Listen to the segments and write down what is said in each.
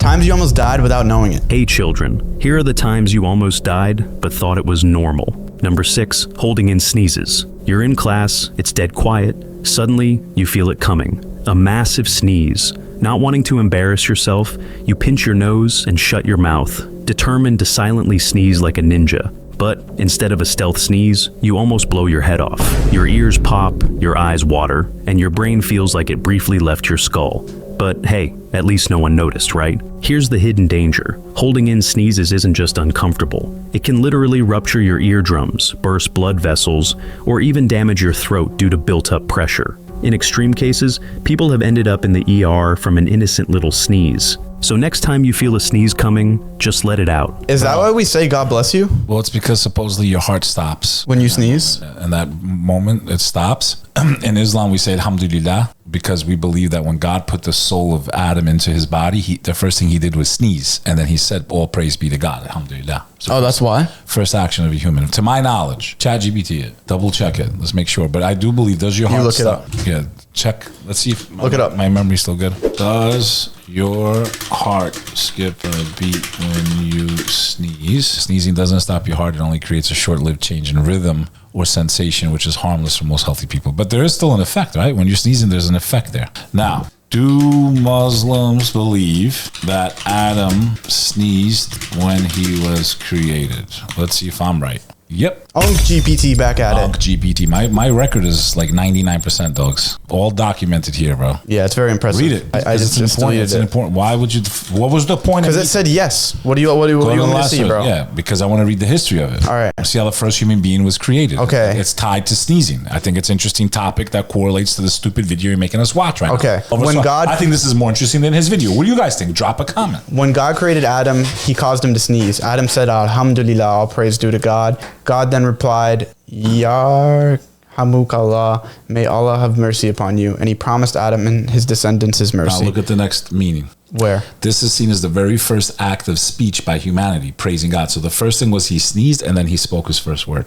Times you almost died without knowing it. Hey children, here are the times you almost died but thought it was normal. Number 6, holding in sneezes. You're in class, it's dead quiet. Suddenly, you feel it coming. A massive sneeze. Not wanting to embarrass yourself, you pinch your nose and shut your mouth, determined to silently sneeze like a ninja. But instead of a stealth sneeze, you almost blow your head off. Your ears pop, your eyes water, and your brain feels like it briefly left your skull. But hey, at least no one noticed, right? Here's the hidden danger. Holding in sneezes isn't just uncomfortable. It can literally rupture your eardrums, burst blood vessels, or even damage your throat due to built-up pressure. In extreme cases, people have ended up in the ER from an innocent little sneeze. So next time you feel a sneeze coming, just let it out. Is that why we say God bless you? Well, it's because supposedly your heart stops. When you sneeze? In that moment, it stops. In Islam, we say Alhamdulillah, because we believe that when God put the soul of Adam into his body, the first thing he did was sneeze. And then he said, all praise be to God, Alhamdulillah. So Oh, that's why? first action of a human. To my knowledge, ChatGPT it. Double check it. Let's make sure. But I do believe, does your heart look it stop? up. Yeah, check. Let's see if Look it up. my memory's still good. Does your heart skip a beat when you sneeze? Sneezing doesn't stop your heart. It only creates a short-lived change in rhythm or sensation, which is harmless for most healthy people. But there is still an effect, right? When you're sneezing, there's an effect there. Now, do Muslims believe that Adam sneezed when he was created? Let's see if I'm right. Yep. GPT back at it. GPT. My record is like 99%, dogs. All documented here, bro. Yeah, it's very impressive. Read it. I just important. It's deleted it. important. Why would you? What was the point? Because it said yes. What do you want me to see, bro? Yeah, because I want to read the history of it. All right. See how the first human being was created. Okay. It's tied to sneezing. I think it's an interesting topic that correlates to the stupid video you're making us watch right Okay. now. When God- I think this is more interesting than his video. What do you guys think? Drop a comment. When God created Adam, he caused him to sneeze. Adam said, Alhamdulillah, all praise due to God. God then replied, 𝐂𝐥𝐤𝐿, may Allah have mercy upon you. And he promised Adam and his descendants his Now mercy. look at the next meaning. Where? This is seen as the very first act of speech by humanity, praising God. So the first thing was he sneezed and then he spoke his first word.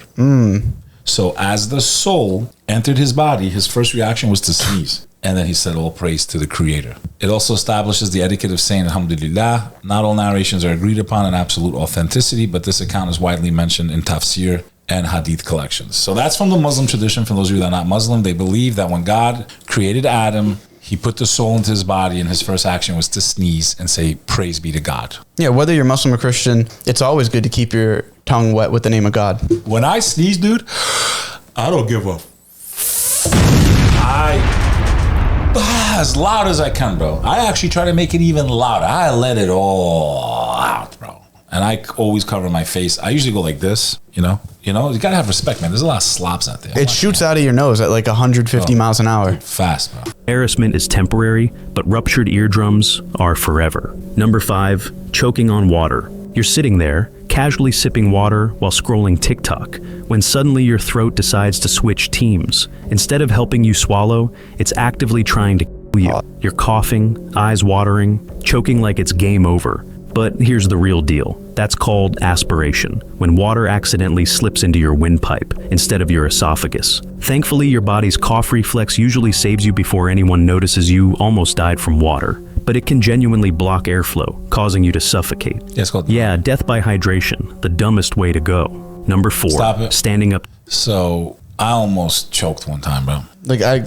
So as the soul entered his body, his first reaction was to sneeze. And then he said, all praise to the creator. It also establishes the etiquette of saying Alhamdulillah. Not all narrations are agreed upon in absolute authenticity, but this account is widely mentioned in tafsir and hadith collections. So that's from the Muslim tradition. For those of you that are not Muslim, they believe that when God created Adam, he put the soul into his body and his first action was to sneeze and say, praise be to God. Yeah, whether you're Muslim or Christian, it's always good to keep your tongue wet with the name of God. When I sneeze, dude, I don't give a as loud as I can, bro. I actually try to make it even louder. I let it all out, bro. And I always cover my face. I usually go like this, you know, you gotta have respect, man. There's a lot of slops out there. It shoots out of your nose at like 150 miles an hour. Fast, bro. Embarrassment is temporary, but ruptured eardrums are forever. Number 5, choking on water. You're sitting there, casually sipping water while scrolling TikTok, when suddenly your throat decides to switch teams. Instead of helping you swallow, it's actively trying to kill you. You're coughing, eyes watering, choking like it's game over. But here's the real deal. That's called aspiration, when water accidentally slips into your windpipe instead of your esophagus. Thankfully, your body's cough reflex usually saves you before anyone notices you almost died from water. But it can genuinely block airflow, causing you to suffocate. Yeah, it's called death by hydration, the dumbest way to go. Number 4, Stop it. standing up. So I almost choked one time, bro.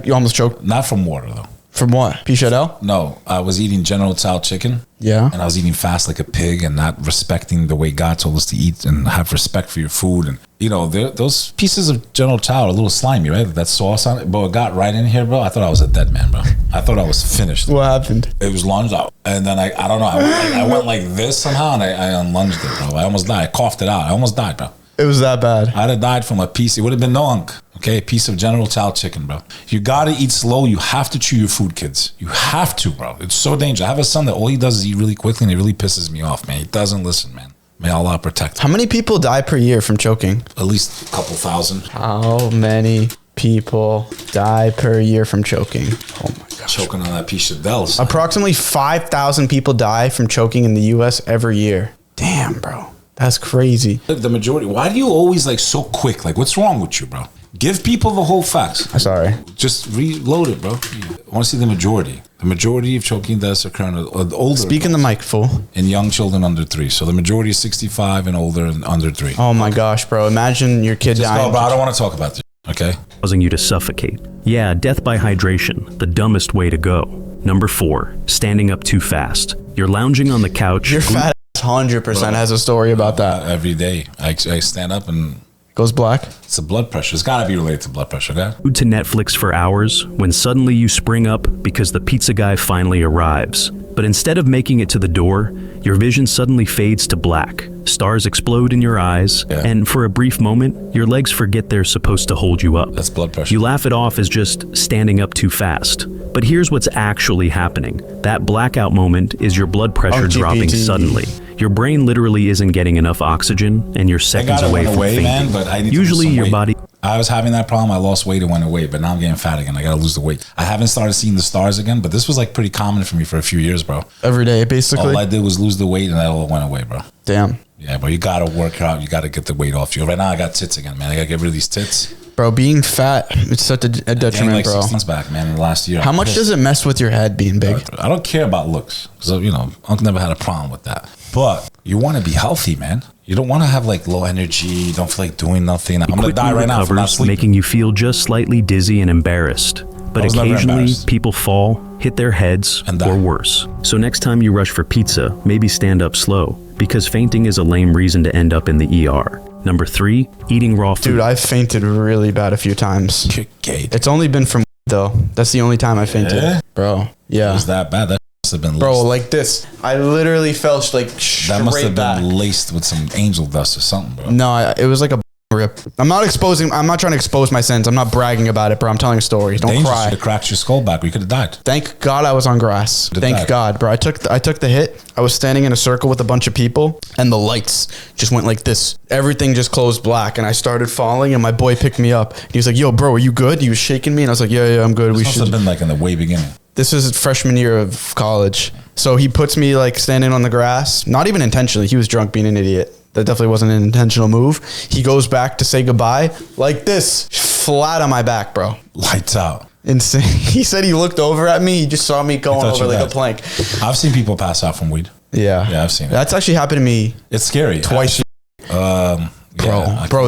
You almost choked. Not from water, though. From what? Pichadel? No, I was eating General Tso chicken. Yeah. And I was eating fast like a pig and not respecting the way God told us to eat and have respect for your food. And, those pieces of General Tso are a little slimy, right? That sauce on it. But it got right in here, bro. I thought I was a dead man, bro. I thought I was finished. What happened? It was lunged out. And then I don't know. I went like this somehow and I unlunged it, bro. I almost died. I coughed it out. I almost died, bro. It was that bad. I'd have died from a piece. It would have been no unk. Okay, a piece of General Tso chicken, bro. You gotta eat slow. You have to chew your food, kids. You have to, bro. It's so dangerous. I have a son that all he does is eat really quickly, and it really pisses me off, man. He doesn't listen, man. May Allah protect him. How many people die per year from choking? At least a couple thousand. How many people die per year from choking? Oh my gosh. Choking on that piece of Dells. Approximately 5,000 people die from choking in the U.S. every year. Damn, bro. That's crazy. The majority. Why do you always so quick? What's wrong with you, bro? Give people the whole facts. Sorry. Just reload it, bro. I want to see the majority. The majority of choking deaths occur in older. Speak in the mic, fool. In young children under 3. So the majority is 65 and older and under 3. Oh my gosh, bro. Imagine your kid dying. Bro, I don't want to talk about this. Okay. Causing you to suffocate. Yeah, death by hydration, the dumbest way to go. Number 4, standing up too fast. You're lounging on the couch. Your fat ass 100% has a story about that. Every day. I stand up and... Goes black? It's the blood pressure. It's got to be related to blood pressure, okay? Glued to Netflix for hours when suddenly you spring up because the pizza guy finally arrives. But instead of making it to the door, your vision suddenly fades to black. Stars explode in your eyes, and for a brief moment, your legs forget they're supposed to hold you up. That's blood pressure. You laugh it off as just standing up too fast. But here's what's actually happening. That blackout moment is your blood pressure dropping suddenly. Your brain literally isn't getting enough oxygen, and you're seconds away from fainting. Man, but I need Usually to lose some your weight. body... I was having that problem. I lost weight and went away, but now I'm getting fat again. I got to lose the weight. I haven't started seeing the stars again, but this was like pretty common for me for a few years, bro. Every day, basically? All I did was lose the weight and that all went away, bro. Damn. Yeah, bro, you got to work out. You got to get the weight off you. Right now, I got tits again, man. I got to get rid of these tits. Bro, being fat, it's such a detriment, like bro. 6 months back, man, in the last year. How much does it mess with your head being big? I don't care about looks because, you know, Unc never had a problem with that. But you want to be healthy, man. You don't want to have like low energy. You don't feel like doing nothing. I'm going to die right now for not sleeping. Making you feel just slightly dizzy and embarrassed. But occasionally people fall, hit their heads, or worse. So next time you rush for pizza, maybe stand up slow, because fainting is a lame reason to end up in the ER. Number 3, eating raw food. Dude, I've fainted really bad a few times. Gay. It's only been from though. That's the only time I fainted. Yeah? Bro, yeah. It was that bad? That must have been Bro, laced. like this. I literally felt like straight That must have back. been laced with some angel dust or something, bro. No, it was like a rip. I'm not trying to expose my sins. I'm not bragging about it, bro. I'm telling a story. Don't Dangerous. cry. You could have cracked your skull back. You could have died. Thank God I was on grass. Thank God, bro. I took the hit. I was standing in a circle with a bunch of people, and the lights just went like this. Everything just closed black, and I started falling, and my boy picked me up. He was like, "Yo, bro, are you good?" He was shaking me, and I was like, "Yeah, I'm good." This must have been like in the way beginning. This was freshman year of college. So he puts me like standing on the grass, not even intentionally. He was drunk, being an idiot. That definitely wasn't an intentional move. He goes back to say goodbye like this, flat on my back, bro. Lights out. Insane. He said he looked over at me. He just saw me going over like a plank. I've seen people pass out from weed. Yeah. Yeah, I've seen it. That's actually happened to me. It's scary. Twice. Bro,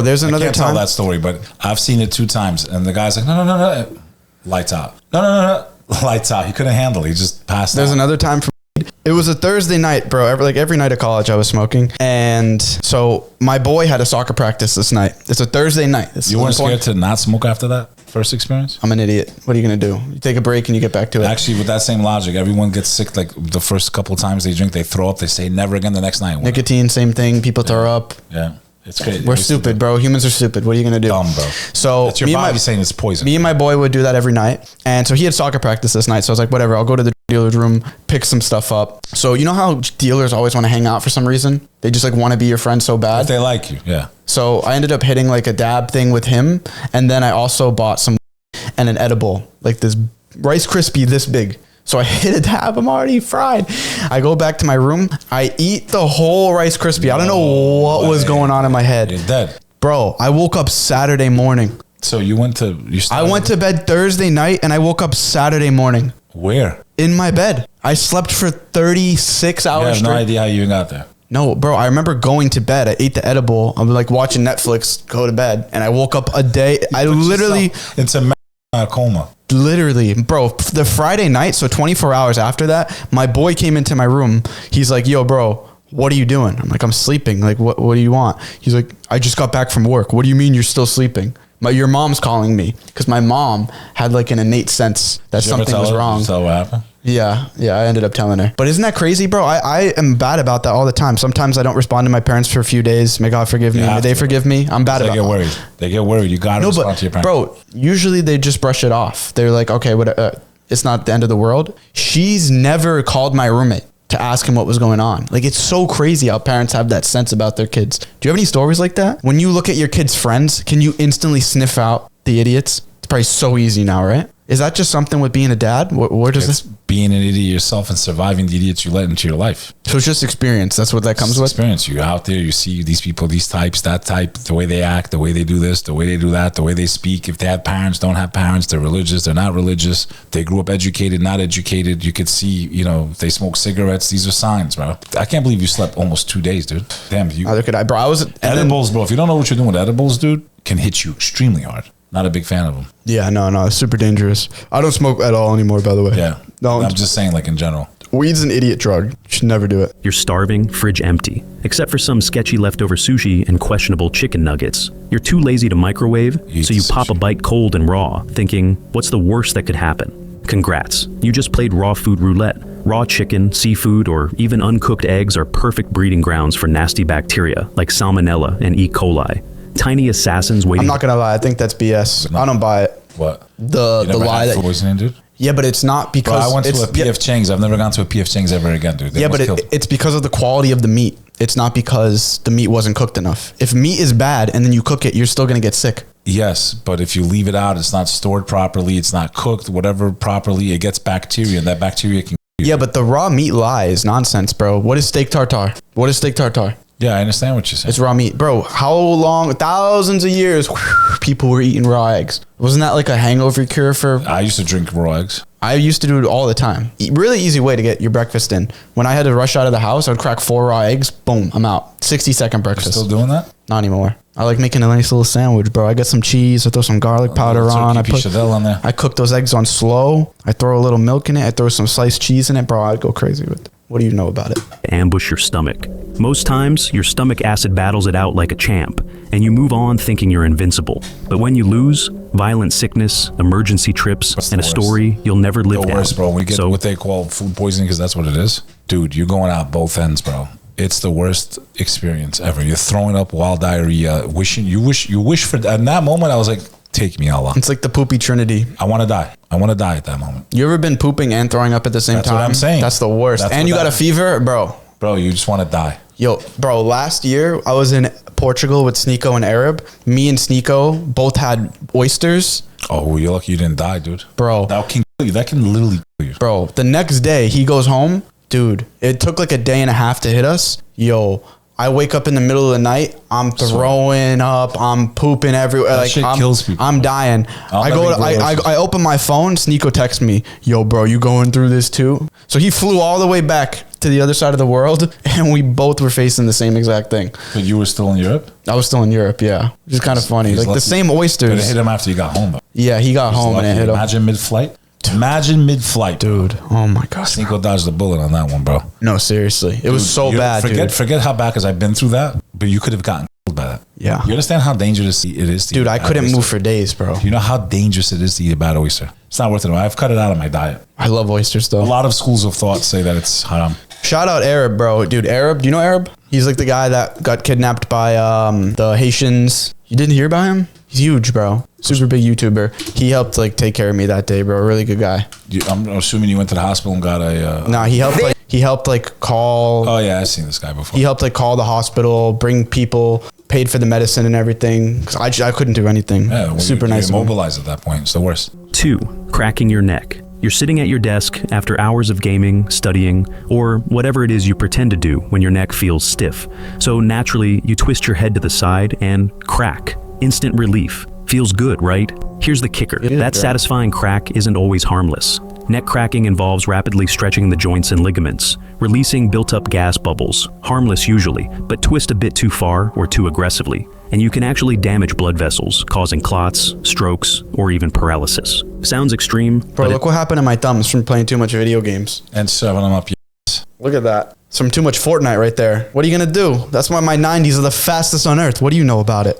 there's another I can't time. tell that story, but I've seen it 2 times, and the guy's like, no. Lights out. No. Lights out. He couldn't handle it. He just passed out. There's another time from it was a Thursday night, bro. Every night of college I was smoking. And so my boy had a soccer practice this night. It's a Thursday night. You weren't scared to not smoke after that first experience? I'm an idiot. What are you going to do? You take a break and you get back to it. Actually, with that same logic, everyone gets sick like the first couple of times they drink, they throw up, they say never again the next night. Nicotine, same thing. People throw up. Yeah. It's crazy. We're stupid, bro. Humans are stupid. What are you going to do? Dumb, bro. So That's your body saying it's poison. Me and my boy would do that every night. And so he had soccer practice this night. So I was like, whatever, I'll go to the dealer's room, pick some stuff up. So you know how dealers always want to hang out for some reason? They just like want to be your friend so bad. If they like you, yeah. So I ended up hitting like a dab thing with him. And then I also bought some and an edible, like this Rice Krispie this big. So I hit a dab. I'm already fried. I go back to my room. I eat the whole Rice Krispie. I don't know what was going on in my head. You're dead. Bro, I woke up Saturday morning. So you went to... I went to bed Thursday night and I woke up Saturday morning. Where? In my bed. I slept for 36 hours I have no straight. idea how you even got there. No, bro, I remember going to bed. I ate the edible. I'm like watching Netflix, go to bed. And I woke up a day. I literally... It's a coma. Literally, bro, the Friday night, so 24 hours after that, my boy came into my room. He's like, yo, bro, what are you doing? I'm like, I'm sleeping. Like, what do you want? He's like, I just got back from work. What do you mean you're still sleeping? Your mom's calling me because my mom had like an innate sense that something was wrong. Did you tell her what happened? Yeah, I ended up telling her. But isn't that crazy, bro? I am bad about that all the time. Sometimes I don't respond to my parents for a few days. May God forgive me. May they forgive me. I'm bad about that. They get worried. You got to respond to your parents. Bro, usually they just brush it off. They're like, okay, it's not the end of the world. She's never called my roommate to ask him what was going on. Like, it's so crazy how parents have that sense about their kids. Do you have any stories like that? When you look at your kids' friends, can you instantly sniff out the idiots? It's probably so easy now, right? Is that just something with being a dad? Where does It's this? being an idiot yourself and surviving the idiots you let into your life. So it's just experience. That's what that comes It's with. experience. You're out there, you see these people, these types, that type, the way they act, the way they do this, the way they do that, the way they speak. If they have parents, don't have parents, they're religious, they're not religious, they grew up educated, not educated. You could see, if they smoke cigarettes. These are signs, bro. I can't believe you slept almost 2 days, dude. Damn, you. Neither could I, bro. Edibles, bro. If you don't know what you're doing with edibles, dude, can hit you extremely hard. Not a big fan of them. Yeah, no, it's super dangerous. I don't smoke at all anymore, by the way. Yeah. No, I'm just saying, like, in general. weed's an idiot drug. You should never do it. You're starving, fridge empty, except for some sketchy leftover sushi and questionable chicken nuggets. You're too lazy to microwave, so you pop a bite cold and raw, thinking, what's the worst that could happen? Congrats, you just played raw food roulette. Raw chicken, seafood, or even uncooked eggs are perfect breeding grounds for nasty bacteria like salmonella and E. coli. Tiny assassins waiting. I'm not gonna lie. I think that's BS. I don't buy it. What? The lie that. Poisoning, dude? Yeah, but it's not because Bro, I went to a it's- PF Chang's. I've never gone to a PF Chang's ever again, dude. They Yeah, almost but killed. it's because of the quality of the meat. It's not because the meat wasn't cooked enough. If meat is bad and then you cook it, you're still gonna get sick. Yes, but if you leave it out, it's not stored properly, it's not cooked, whatever properly, it gets bacteria, and that bacteria can. Yeah, but the raw meat lie is nonsense, bro. What is steak tartare? What is steak tartare? Yeah, I understand what you're saying. It's raw meat, bro. How long? Thousands of years, people were eating raw eggs. Wasn't that like a hangover cure for? I used to drink raw eggs. I used to do it all the time. Really easy way to get your breakfast in. When I had to rush out of the house, I'd crack 4 raw eggs. Boom, I'm out. 60-second breakfast. Still doing that? Not anymore. I like making a nice little sandwich, bro. I get some cheese. I throw some garlic powder little on. turkey pichadelle on there. I cook those eggs on slow. I throw a little milk in it. I throw some sliced cheese in it, bro. I'd go crazy with it. What do you know about it? Ambush your stomach. Most times, your stomach acid battles it out like a champ, and you move on thinking you're invincible. But when you lose, violent sickness, emergency trips, What's and the a worst? story you'll never live The down. worst, bro. We get what they call food poisoning because that's what it is. Dude, you're going out both ends, bro. It's the worst experience ever. You're throwing up wild diarrhea, you wish for, in that moment, I was like, take me, Allah. It's like the poopy trinity. I want to die. I want to die at that moment. You ever been pooping and throwing up at the same That's time? what I'm saying. That's the worst. That's And what you got a that- fever, bro. Bro, you just want to die. Yo, bro, last year I was in Portugal with Sneeko and Arab. Me and Sneeko both had oysters. Oh, you're lucky you didn't die, dude. Bro. That can kill you. That can literally kill you. Bro, the next day he goes home. Dude, it took like a day and a half to hit us. Yo, I wake up in the middle of the night. I'm throwing up. I'm pooping everywhere. That shit kills people. I'm dying. I open my phone. Sneeko texts me, "Yo, bro, you going through this too?" So he flew all the way back to the other side of the world, and we both were facing the same exact thing. But you were still in Europe? I was still in Europe, yeah. Which is kind of funny. He's Like the lucky. same But it oysters. hit him after you got home, though. Yeah, he got home and it Lucky. hit him. Imagine mid-flight. Imagine mid-flight. Dude, oh my gosh. Sneeko dodged the bullet on that one, bro. No, seriously. It was so bad, dude. Forget how bad, because I've been through that, but you could have gotten killed by that. Yeah. You understand how dangerous it is to eat Dude, a I bad couldn't oyster? move for days, bro. You know how dangerous it is to eat a bad oyster? It's not worth it. I've cut it out of my diet. I love oysters, A though. lot of schools of thought say that it's haram. Shout out Arab, bro. Dude, Arab, do you know Arab? He's like the guy that got kidnapped by the Haitians. You didn't hear about him? He's huge, bro. Super big YouTuber. He helped like take care of me that day, bro. A really good guy. I'm assuming you went to the hospital and got a... Nah, he helped like call. Oh, yeah, I've seen this guy before. He helped like call the hospital, bring people, paid for the medicine and everything. 'Cause I couldn't do anything. Yeah, well, Super you're nice. of him. immobilized at that point. It's the worst. 2. Cracking your neck. You're sitting at your desk after hours of gaming, studying, or whatever it is you pretend to do when your neck feels stiff. So naturally, you twist your head to the side and crack. Instant relief. Feels good, right? Here's the kicker. That satisfying crack isn't always harmless. Neck cracking involves rapidly stretching the joints and ligaments, releasing built-up gas bubbles, harmless usually, but twist a bit too far or too aggressively, and you can actually damage blood vessels, causing clots, strokes, or even paralysis. Sounds extreme, Bro, but look what happened to my thumbs from playing too much video games. And serving them up. Look at that. It's from too much Fortnite right there. What are you gonna do? That's why my 90s are the fastest on earth. What do you know about it?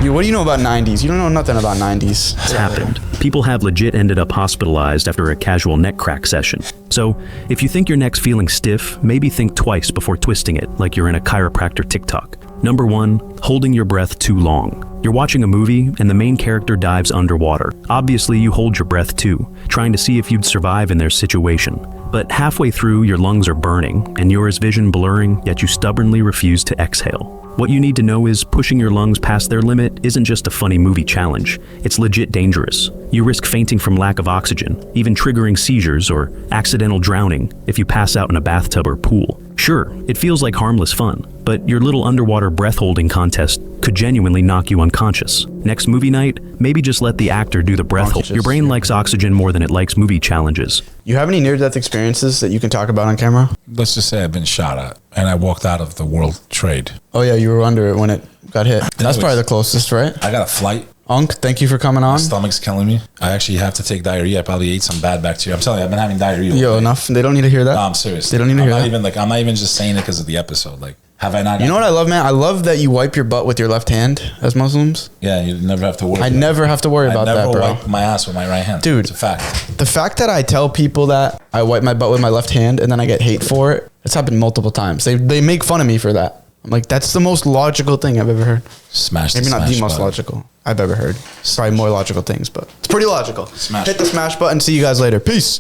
What do you know about 90s? You don't know nothing about 90s. it's happened. People have legit ended up hospitalized after a casual neck crack session. So, if you think your neck's feeling stiff, maybe think twice before twisting it like you're in a chiropractor TikTok. Number 1, holding your breath too long. You're watching a movie and the main character dives underwater. Obviously, you hold your breath too, trying to see if you'd survive in their situation. But halfway through, your lungs are burning, and yours vision blurring, yet you stubbornly refuse to exhale. What you need to know is pushing your lungs past their limit isn't just a funny movie challenge. It's legit dangerous. You risk fainting from lack of oxygen, even triggering seizures or accidental drowning if you pass out in a bathtub or pool. Sure, it feels like harmless fun, but your little underwater breath-holding contest could genuinely knock you unconscious. Next movie night, maybe just let the actor do the breath hold. Your brain likes oxygen more than it likes movie challenges. You have any near-death experiences that you can talk about on camera? Let's just say I've been shot at, and I walked out of the World Trade. Oh yeah, you were under it when it got hit. That's probably the closest, right? I got a flight. Unc, thank you for coming on. My stomach's killing me. I actually have to take diarrhea. I probably ate some bad bacteria. I'm telling you, I've been having diarrhea. Yo, enough. They don't need to hear that. No, I'm serious. They don't need to hear that. I'm not even just saying it because of the episode. Like, have I not? You know what I love, man? I love that you wipe your butt with your left hand as Muslims. Yeah, you never have to worry. I never have to worry about that, bro. I never wipe my ass with my right hand. Dude, it's a fact. The fact that I tell people that I wipe my butt with my left hand and then I get hate for it, it's happened multiple times. They make fun of me for that. I'm like, that's the most logical thing I've ever heard. Maybe not the most logical I've ever heard. Probably more logical things, but it's pretty logical. Hit the smash button. See you guys later. Peace.